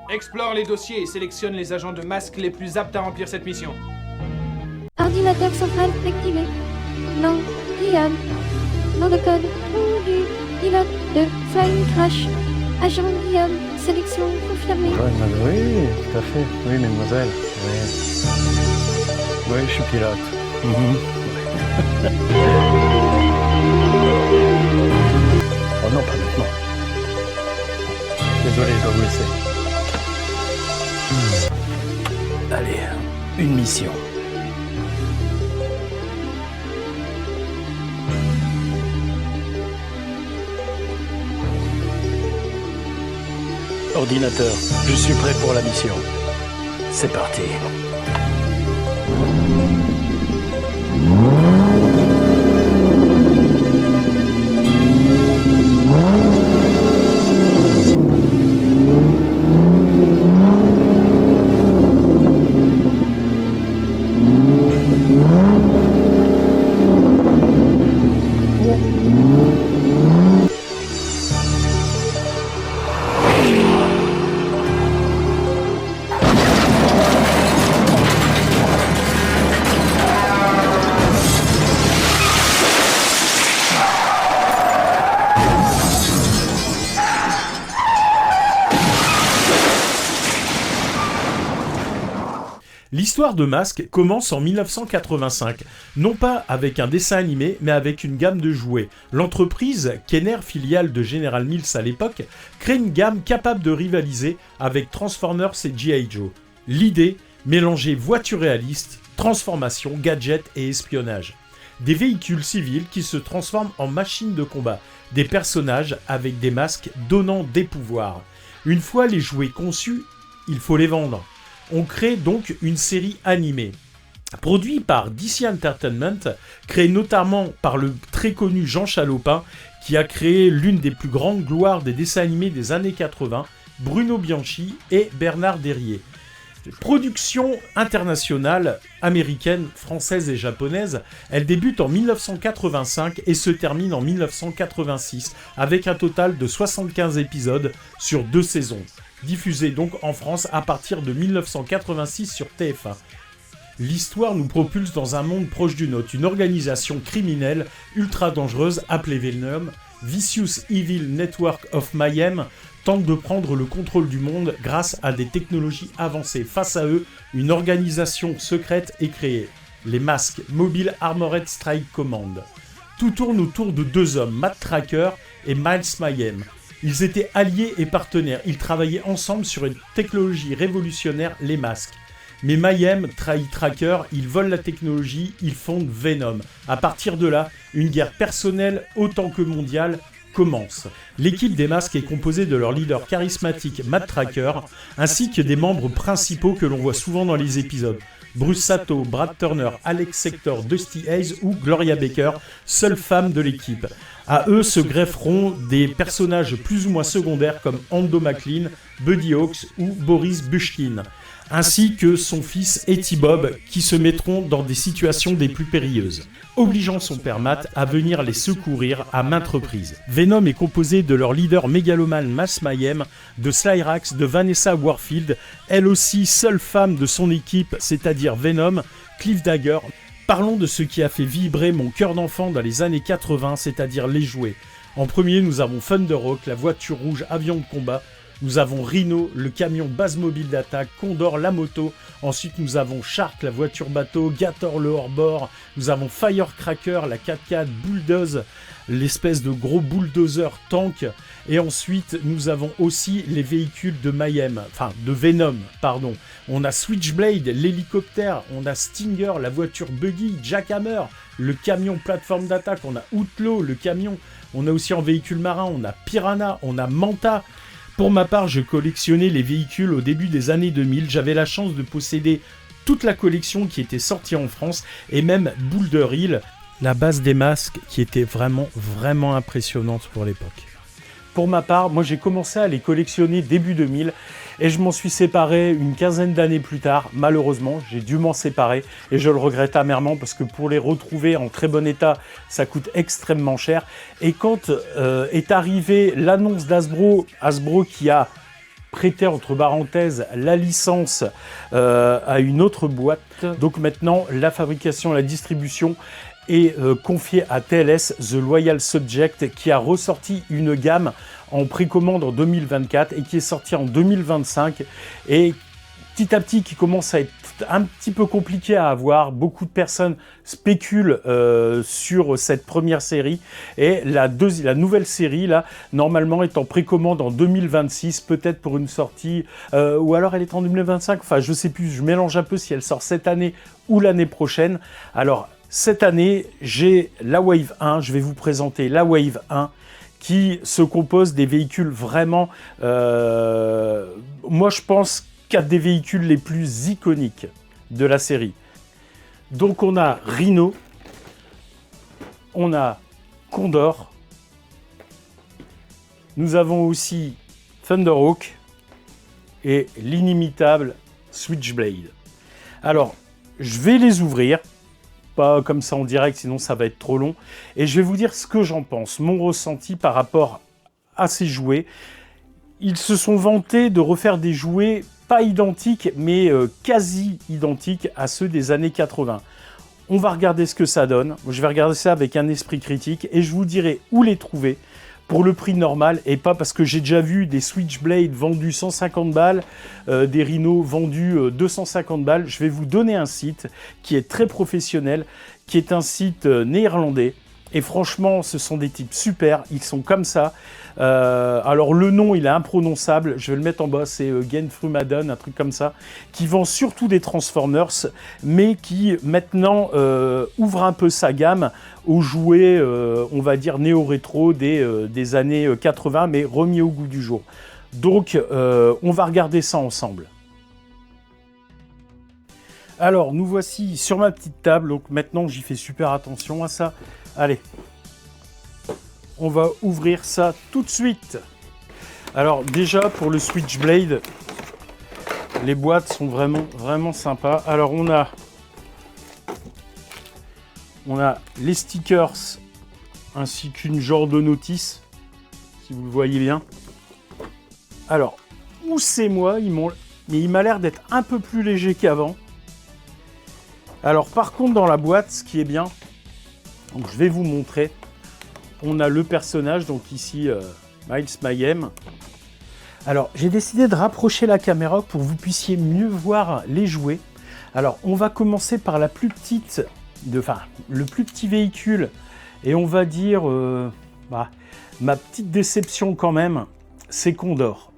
Explore les dossiers et sélectionne les agents de masque les plus aptes à remplir cette mission. Ordinateur central activé. Nom, Guillaume. Nom de code, du pilote de Flying Crash. Agent Guillaume, sélection confirmée. Oui, tout à fait. Oui, mademoiselle. Oui, oui, je suis pilote. Oh non, pas maintenant. Désolé, je dois vous laisser. Allez, une mission. Ordinateur, je suis prêt pour la mission. C'est parti. L'histoire de Masque commence en 1985, non pas avec un dessin animé, mais avec une gamme de jouets. L'entreprise, Kenner, filiale de General Mills à l'époque, crée une gamme capable de rivaliser avec Transformers et G.I. Joe. L'idée, mélanger voitures réalistes, transformation, gadgets et espionnage. Des véhicules civils qui se transforment en machines de combat, des personnages avec des masques donnant des pouvoirs. Une fois les jouets conçus, il faut les vendre. On crée donc une série animée. Produit par DC Entertainment, créé notamment par le très connu Jean Chalopin, qui a créé l'une des plus grandes gloires des dessins animés des années 80, Bruno Bianchi et Bernard Derrier. Production internationale, américaine, française et japonaise, elle débute en 1985 et se termine en 1986, avec un total de 75 épisodes sur 2 saisons. Diffusé donc en France à partir de 1986 sur TF1. L'histoire nous propulse dans un monde proche du nôtre, une organisation criminelle ultra dangereuse appelée Venom, Vicious Evil Network of Mayhem, tente de prendre le contrôle du monde grâce à des technologies avancées. Face à eux, une organisation secrète est créée, les Masques, Mobile Armored Strike Command. Tout tourne autour de 2 hommes, Matt Tracker et Miles Mayhem. Ils étaient alliés et partenaires, ils travaillaient ensemble sur une technologie révolutionnaire, les masques. Mais Mayhem trahit Tracker, ils volent la technologie, ils fondent Venom. À partir de là, une guerre personnelle autant que mondiale commence. L'équipe des masques est composée de leur leader charismatique Matt Tracker, ainsi que des membres principaux que l'on voit souvent dans les épisodes. Bruce Sato, Brad Turner, Alex Sector, Dusty Hayes ou Gloria Baker, seule femme de l'équipe. À eux se grefferont des personnages plus ou moins secondaires comme Ando McLean, Buddy Hawks ou Boris Bushkin, ainsi que son fils Etty Bob qui se mettront dans des situations des plus périlleuses, obligeant son père Matt à venir les secourir à maintes reprises. Venom est composé de leur leader mégalomane Miles Mayhem, de Slyrax, de Vanessa Warfield, elle aussi seule femme de son équipe, c'est-à-dire Venom, Cliff Dagger. Parlons de ce qui a fait vibrer mon cœur d'enfant dans les années 80, c'est-à-dire les jouets. En premier, nous avons Thunderhawk, la voiture rouge avion de combat. Nous avons Rhino, le camion base mobile d'attaque, Condor, la moto. Ensuite, nous avons Shark, la voiture bateau, Gator, le hors-bord. Nous avons Firecracker, la 4x4 Bulldoze, l'espèce de gros bulldozer tank. Et ensuite, nous avons aussi les véhicules de Mayhem, enfin de Venom, pardon. On a Switchblade, l'hélicoptère, on a Stinger, la voiture buggy, Jackhammer, le camion plateforme d'attaque, on a Outlaw, le camion. On a aussi en véhicule marin, on a Piranha, on a Manta. Pour ma part, je collectionnais les véhicules au début des années 2000. J'avais la chance de posséder toute la collection qui était sortie en France et même Boulder Hill, la base des masques qui était vraiment impressionnante pour l'époque. pour ma part, moi j'ai commencé à les collectionner début 2000 et je m'en suis séparé une quinzaine d'années plus tard. Malheureusement, j'ai dû m'en séparer et je le regrette amèrement parce que pour les retrouver en très bon état, ça coûte extrêmement cher. Et quand est arrivée l'annonce d'Hasbro, Hasbro qui a prêté entre parenthèses la licence à une autre boîte, donc maintenant la fabrication, la distribution est confiée à TLS, The Loyal Subject, qui a ressorti une gamme en précommande en 2024 et qui est sortie en 2025 et petit à petit qui commence à être un petit peu compliqué à avoir. Beaucoup de personnes spéculent sur cette première série et la nouvelle série là normalement est en précommande en 2026, peut-être pour une sortie ou alors elle est en 2025, enfin je sais plus, je mélange un peu si elle sort cette année ou l'année prochaine. Alors cette année, j'ai la Wave 1, je vais vous présenter la Wave 1 qui se compose des véhicules vraiment, moi je pense, 4 des véhicules les plus iconiques de la série. Donc on a Rhino, on a Condor, nous avons aussi Thunderhawk et l'inimitable Switchblade. Alors, je vais les ouvrir. Pas comme ça en direct, sinon ça va être trop long. Et je vais vous dire ce que j'en pense, mon ressenti par rapport à ces jouets. Ils se sont vantés de refaire des jouets pas identiques, mais quasi identiques à ceux des années 80. On va regarder ce que ça donne. Je vais regarder ça avec un esprit critique et je vous dirai où les trouver pour le prix normal et pas parce que j'ai déjà vu des Switchblade vendus 150 balles, des Rhino vendus 250 balles. Je vais vous donner un site qui est très professionnel, qui est un site néerlandais. Et franchement, ce sont des types super, ils sont comme ça. Alors le nom, il est imprononçable, je vais le mettre en bas, c'est Genfrumaden, un truc comme ça, qui vend surtout des Transformers, mais qui maintenant ouvre un peu sa gamme aux jouets, on va dire néo-rétro des années 80, mais remis au goût du jour. Donc, on va regarder ça ensemble. Alors, nous voici sur ma petite table, donc maintenant j'y fais super attention à ça. Allez, on va ouvrir ça tout de suite. Alors déjà, pour le Switchblade, les boîtes sont vraiment sympas. Alors on a les stickers, ainsi qu'une genre de notice, si vous le voyez bien. Alors, où c'est moi, mais il m'a l'air d'être un peu plus léger qu'avant. Alors par contre, dans la boîte, ce qui est bien, donc je vais vous montrer. On a le personnage, donc ici Miles Mayhem. Alors j'ai décidé de rapprocher la caméra pour que vous puissiez mieux voir les jouets. Alors on va commencer par la plus petite, le plus petit véhicule. Et on va dire, ma petite déception quand même, c'est Condor.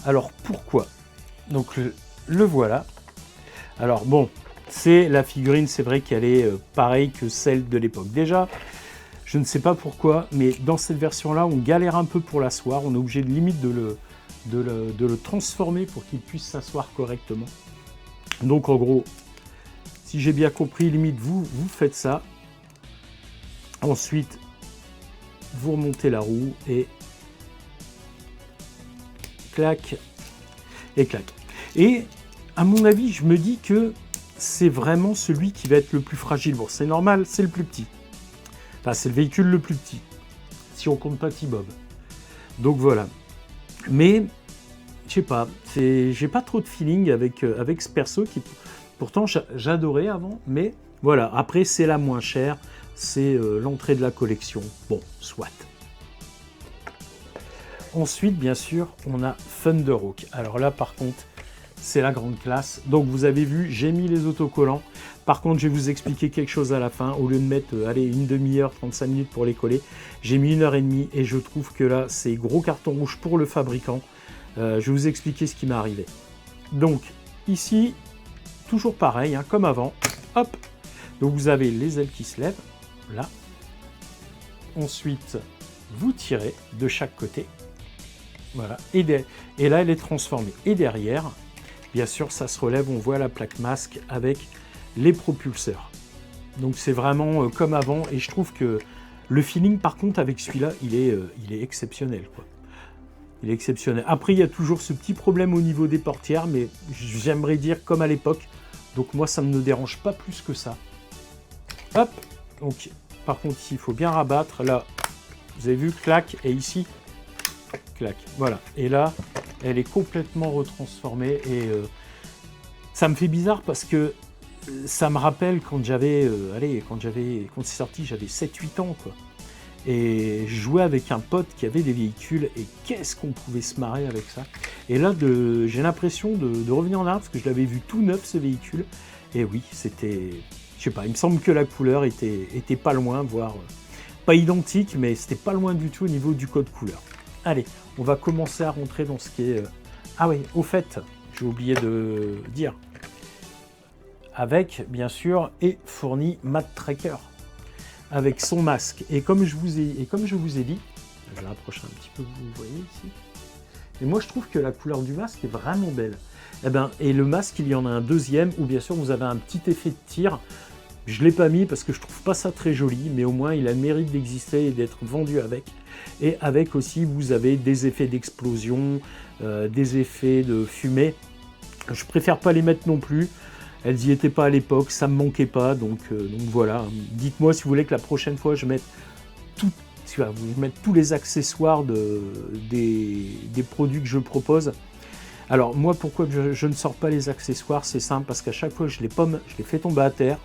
Alors pourquoi? Donc le voilà. Alors bon, c'est la figurine, c'est vrai qu'elle est pareille que celle de l'époque. Déjà, je ne sais pas pourquoi, mais dans cette version-là, on galère un peu pour l'asseoir. On est obligé de limite de le transformer pour qu'il puisse s'asseoir correctement. Donc en gros, si j'ai bien compris, limite vous faites ça. Ensuite, vous remontez la roue et clac et clac. Et à mon avis, je me dis que c'est vraiment celui qui va être le plus fragile. Bon, c'est normal, c'est le plus petit. Enfin, c'est le véhicule le plus petit, si on compte pas T-Bob. Donc voilà. Mais, je sais pas, j'ai pas trop de feeling avec ce perso qui, pourtant, j'adorais avant. Mais voilà, après, c'est la moins chère. C'est l'entrée de la collection. Bon, soit. Ensuite, bien sûr, on a Thunderhawk. Alors là, par contre, c'est la grande classe. Donc vous avez vu, j'ai mis les autocollants. Par contre, je vais vous expliquer quelque chose à la fin. Au lieu de mettre une demi-heure, 35 minutes pour les coller, j'ai mis 1h30 et je trouve que là, c'est gros carton rouge pour le fabricant. Je vais vous expliquer ce qui m'est arrivé. Donc ici, toujours pareil, hein, comme avant. Hop. Donc vous avez les ailes qui se lèvent, là. Ensuite, vous tirez de chaque côté. Voilà. Et là, elle est transformée. Et derrière, bien sûr, ça se relève, on voit la plaque masque avec les propulseurs. Donc c'est vraiment comme avant et je trouve que le feeling par contre avec celui-là, il est exceptionnel, quoi. Il est exceptionnel. Après, il y a toujours ce petit problème au niveau des portières, mais j'aimerais dire comme à l'époque. Donc moi, ça ne me dérange pas plus que ça. Hop. Donc, par contre, ici, il faut bien rabattre. Là, vous avez vu, clac. Et ici, clac. Voilà. Et là, elle est complètement retransformée. Et ça me fait bizarre parce que ça me rappelle quand j'avais... quand c'est sorti, j'avais 7-8 ans, quoi. Et je jouais avec un pote qui avait des véhicules et qu'est-ce qu'on pouvait se marrer avec ça. Et là, j'ai l'impression de revenir en arrière parce que je l'avais vu tout neuf, ce véhicule. Et oui, c'était... Je sais pas, il me semble que la couleur était pas loin, voire pas identique, mais c'était pas loin du tout au niveau du code couleur. Allez, on va commencer à rentrer dans ce qui est... Ah oui, au fait, j'ai oublié de dire. Avec, bien sûr, est fourni Matt Tracker. Avec son masque. Et comme je vous ai dit, je vais rapprocher un petit peu, vous voyez ici. Et moi, je trouve que la couleur du masque est vraiment belle. Et le masque, il y en a un deuxième, où bien sûr, vous avez un petit effet de tir. Je ne l'ai pas mis parce que je trouve pas ça très joli, mais au moins, il a le mérite d'exister et d'être vendu avec. Et avec aussi, vous avez des effets d'explosion, des effets de fumée. Je préfère pas les mettre non plus. Elles n'y étaient pas à l'époque, ça me manquait pas, donc voilà. Dites-moi si vous voulez que la prochaine fois je mette tous les accessoires des produits que je propose. Alors moi, pourquoi je ne sors pas les accessoires? C'est simple, parce qu'à chaque fois je les fais tomber à terre,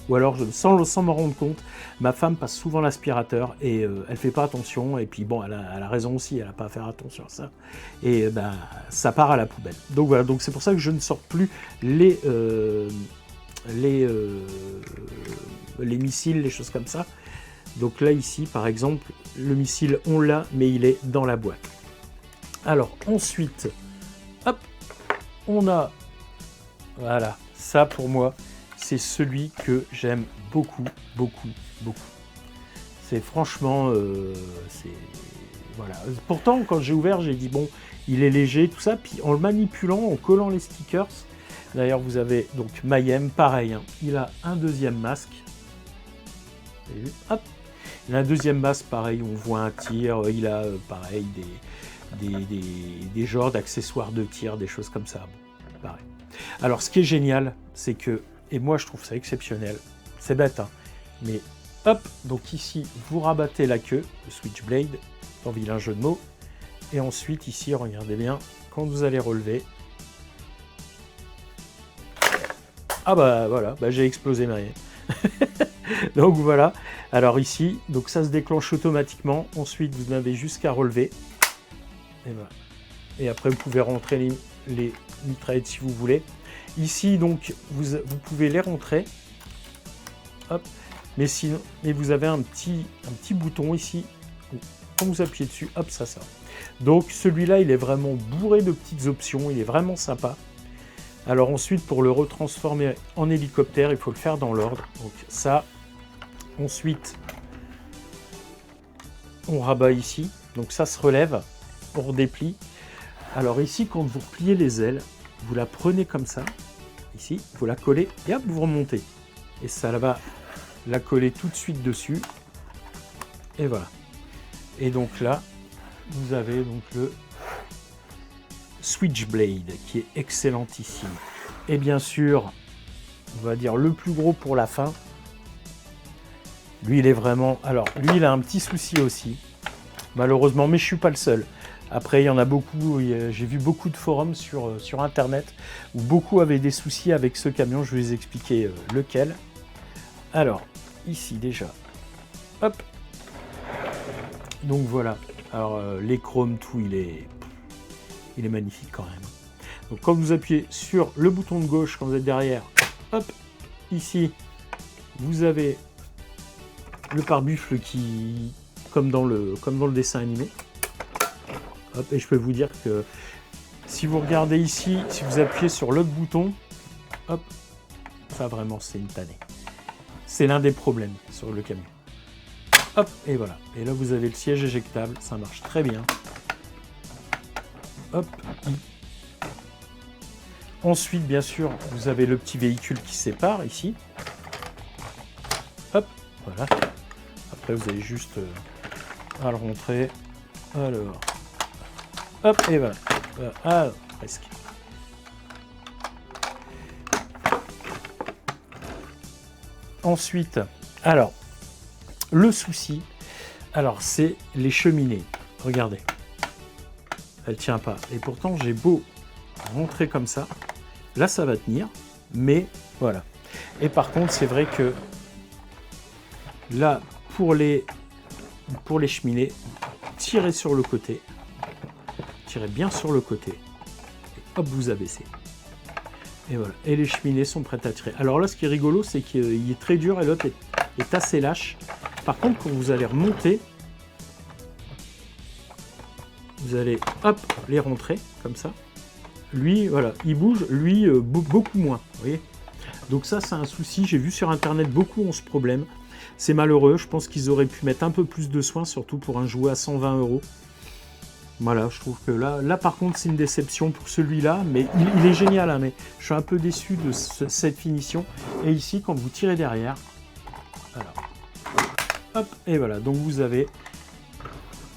ou alors sans me rendre compte, ma femme passe souvent l'aspirateur et elle fait pas attention, et puis bon, elle a raison aussi, elle n'a pas à faire attention à ça, et ça part à la poubelle. Donc voilà, donc c'est pour ça que je ne sors plus les missiles, les choses comme ça. Donc là ici par exemple, le missile on l'a, mais il est dans la boîte. Alors ensuite, hop, on a, voilà, ça pour moi, c'est celui que j'aime beaucoup, beaucoup, beaucoup. C'est franchement, voilà. Pourtant, quand j'ai ouvert, j'ai dit bon, il est léger, tout ça. Puis en le manipulant, en collant les stickers, d'ailleurs, vous avez donc Mayhem, pareil. Hein, il a un deuxième masque. Vous avez vu, hop. Il a un deuxième masque, pareil. On voit un tir. Il a pareil des genres d'accessoires de tir, des choses comme ça. Bon, pareil. Alors, ce qui est génial, c'est que et moi, je trouve ça exceptionnel. C'est bête, hein. Mais hop, donc ici, vous rabattez la queue, le Switchblade, dans vilain jeu de mots. Et ensuite, ici, regardez bien, quand vous allez relever. Ah bah voilà, j'ai explosé ma haie. Donc voilà. Alors ici, donc ça se déclenche automatiquement. Ensuite, vous n'avez juste qu'à relever. Et voilà. Et après, vous pouvez rentrer les mitraillettes si vous voulez. Ici, donc, vous pouvez les rentrer. Hop. Mais sinon, vous avez un petit bouton ici. Quand vous appuyez dessus, hop, ça sort. Donc, celui-là, il est vraiment bourré de petites options. Il est vraiment sympa. Alors ensuite, pour le retransformer en hélicoptère, il faut le faire dans l'ordre. Donc ça. Ensuite, on rabat ici. Donc ça se relève. On redéplie. Alors ici, quand vous repliez les ailes, vous la prenez comme ça, ici, vous la collez et hop, vous remontez. Et ça va la coller tout de suite dessus. Et voilà. Et donc là, vous avez donc le Switchblade qui est excellentissime. Et bien sûr, on va dire le plus gros pour la fin. Lui, il est vraiment... Alors, lui, il a un petit souci aussi, malheureusement, mais je suis pas le seul. Après, il y en a beaucoup, j'ai vu beaucoup de forums sur Internet où beaucoup avaient des soucis avec ce camion. Je vais vous expliquer lequel. Alors, ici déjà, hop. Donc voilà. Alors, les chromes, tout, il est magnifique quand même. Donc, quand vous appuyez sur le bouton de gauche, quand vous êtes derrière, hop, ici, vous avez le pare-buffle qui, comme dans le dessin animé. Hop, et je peux vous dire que si vous regardez ici, si vous appuyez sur l'autre bouton, hop, ça vraiment c'est une tannée. C'est l'un des problèmes sur le camion. Hop, et voilà. Et là vous avez le siège éjectable, ça marche très bien. Hop. Ensuite, bien sûr, vous avez le petit véhicule qui sépare ici. Hop, voilà. Après vous avez juste à le rentrer. Alors. hop, et voilà. Ah, presque. Ensuite, alors, le souci, alors c'est les cheminées. Regardez, elle tient pas. Et pourtant, j'ai beau rentrer comme ça, là ça va tenir, mais voilà. Et par contre, c'est vrai que là, pour les cheminées, tirez sur le côté, tirez bien sur le côté, et hop, vous abaissez. Et voilà, et les cheminées sont prêtes à tirer. Alors là, ce qui est rigolo, c'est qu'il est très dur et l'autre est assez lâche. Par contre, quand vous allez remonter, vous allez, hop, les rentrer, comme ça. Lui, voilà, il bouge, lui, beaucoup moins, vous voyez. Donc ça, c'est un souci. J'ai vu sur Internet, beaucoup ont ce problème. C'est malheureux, je pense qu'ils auraient pu mettre un peu plus de soin, surtout pour un jouet à 120 €. Voilà, je trouve que là par contre, c'est une déception pour celui-là, mais il est génial, hein, mais je suis un peu déçu de cette finition. Et ici, quand vous tirez derrière, alors, hop, et voilà, donc vous avez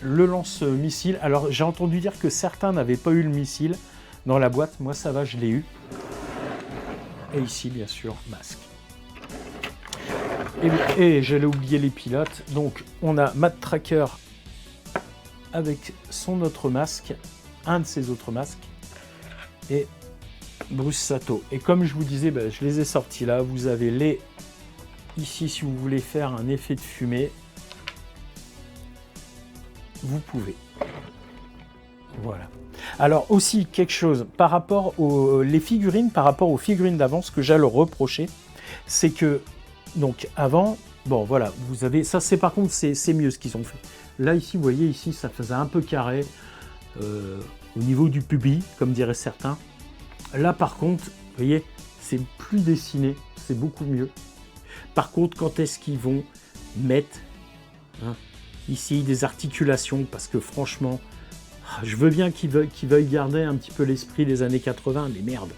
le lance-missile. Alors, j'ai entendu dire que certains n'avaient pas eu le missile dans la boîte. Moi, ça va, je l'ai eu. Et ici, bien sûr, masque. Et j'allais oublier les pilotes. Donc, on a Matt Tracker avec son autre masque, un de ses autres masques, et Bruce Sato. Et comme je vous disais, je les ai sortis là. Vous avez les... Ici, si vous voulez faire un effet de fumée, vous pouvez. Voilà. Alors aussi, quelque chose, par rapport aux figurines, par rapport aux figurines d'avant, ce que j'ai à leur reprocher, c'est que, donc avant, bon voilà, vous avez, ça c'est par contre, c'est mieux ce qu'ils ont fait. Là, ici, vous voyez, ici, ça faisait un peu carré, au niveau du pubis, comme diraient certains. Là, par contre, vous voyez, c'est plus dessiné, c'est beaucoup mieux. Par contre, quand est-ce qu'ils vont mettre, hein, ici, des articulations, parce que franchement, je veux bien qu'ils veuillent garder un petit peu l'esprit des années 80, mais merde.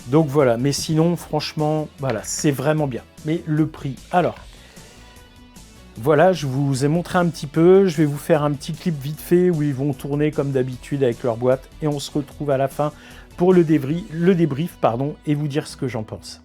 Donc voilà, mais sinon, franchement, voilà, c'est vraiment bien. Mais le prix, alors... Voilà, je vous ai montré un petit peu, je vais vous faire un petit clip vite fait où ils vont tourner comme d'habitude avec leur boîte et on se retrouve à la fin pour le débrief, et vous dire ce que j'en pense.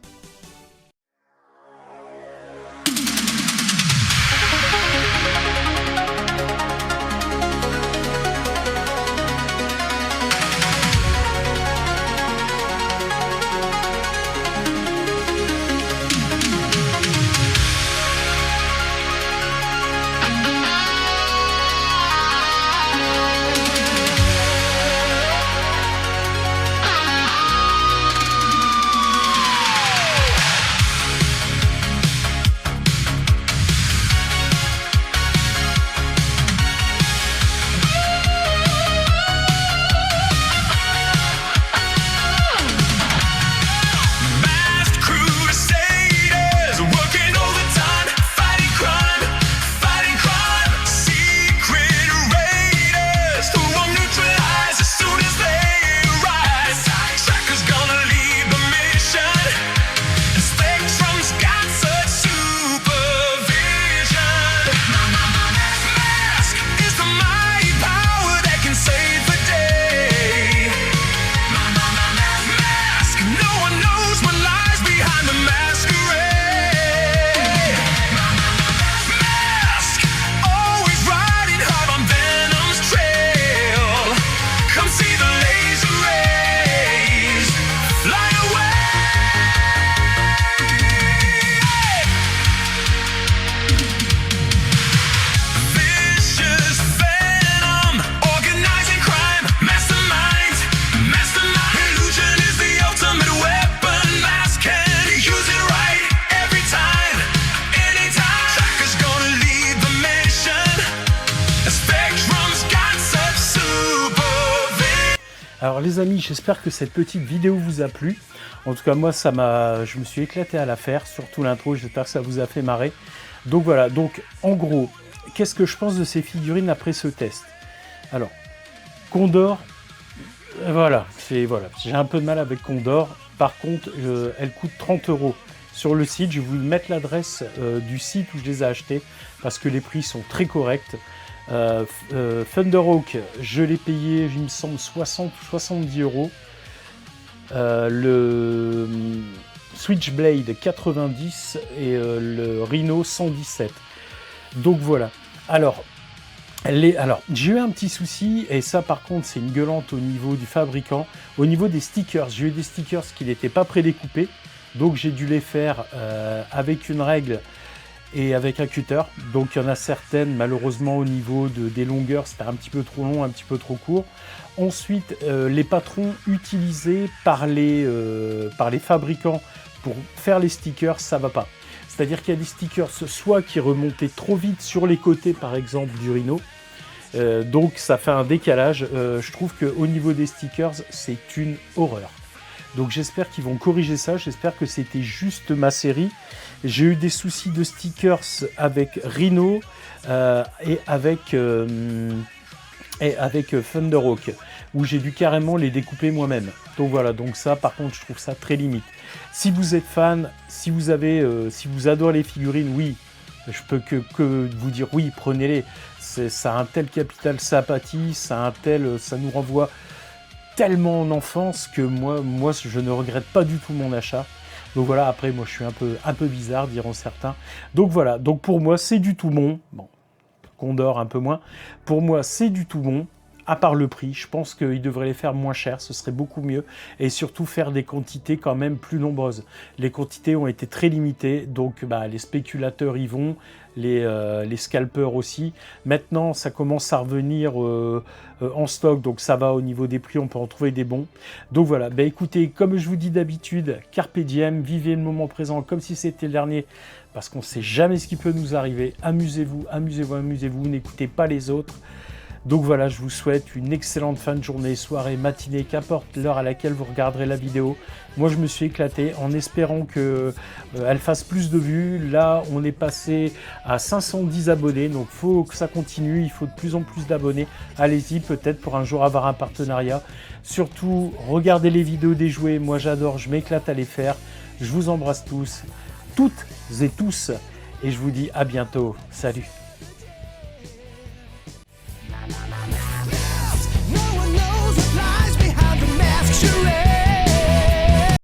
Alors les amis, j'espère que cette petite vidéo vous a plu. En tout cas, moi, je me suis éclaté à la faire, surtout l'intro. J'espère que ça vous a fait marrer. Donc voilà, donc en gros, qu'est-ce que je pense de ces figurines après ce test? Alors, Condor, voilà, j'ai un peu de mal avec Condor. Par contre, elle coûte 30 € sur le site. Je vais vous mettre l'adresse du site où je les ai achetés parce que les prix sont très corrects. Thunderhawk, je l'ai payé, il me semble, 60 ou 70 €. Le Switchblade 90 et le Rhino 117. Donc voilà. Alors, j'ai eu un petit souci, et ça par contre c'est une gueulante au niveau du fabricant, au niveau des stickers. J'ai eu des stickers qui n'étaient pas prédécoupés, donc j'ai dû les faire avec une règle et avec un cutter. Donc il y en a certaines, malheureusement au niveau des longueurs, c'était un petit peu trop long, un petit peu trop court. Ensuite, les patrons utilisés par les fabricants pour faire les stickers, ça va pas. C'est-à-dire qu'il y a des stickers soit qui remontaient trop vite sur les côtés, par exemple, du Rhino. Donc ça fait un décalage. Je trouve qu'au niveau des stickers, c'est une horreur. Donc j'espère qu'ils vont corriger ça. J'espère que c'était juste ma série. J'ai eu des soucis de stickers avec Rhino et avec Thunderhawk, où j'ai dû carrément les découper moi-même. Donc voilà, donc ça par contre je trouve ça très limite. Si vous êtes fan, si vous adorez les figurines, oui, je peux que vous dire oui, prenez-les. Ça a un tel capital sympathie, ça nous renvoie tellement en enfance que moi je ne regrette pas du tout mon achat. Donc voilà, après moi je suis un peu bizarre, diront certains. Donc voilà, donc pour moi c'est du tout bon. Bon, Condor un peu moins. Pour moi c'est du tout bon. À part le prix, je pense qu'ils devraient les faire moins cher, ce serait beaucoup mieux. Et surtout faire des quantités quand même plus nombreuses. Les quantités ont été très limitées, donc les spéculateurs y vont, les scalpers aussi. Maintenant, ça commence à revenir en stock, donc ça va au niveau des prix, on peut en trouver des bons. Donc voilà, écoutez, comme je vous dis d'habitude, carpe diem, vivez le moment présent comme si c'était le dernier, parce qu'on ne sait jamais ce qui peut nous arriver. Amusez-vous, amusez-vous, amusez-vous, n'écoutez pas les autres. Donc voilà, je vous souhaite une excellente fin de journée, soirée, matinée, qu'importe l'heure à laquelle vous regarderez la vidéo. Moi, je me suis éclaté en espérant qu'elle fasse plus de vues. Là, on est passé à 510 abonnés, donc il faut que ça continue. Il faut de plus en plus d'abonnés. Allez-y, peut-être pour un jour avoir un partenariat. Surtout, regardez les vidéos des jouets. Moi, j'adore, je m'éclate à les faire. Je vous embrasse tous, toutes et tous, et je vous dis à bientôt. Salut!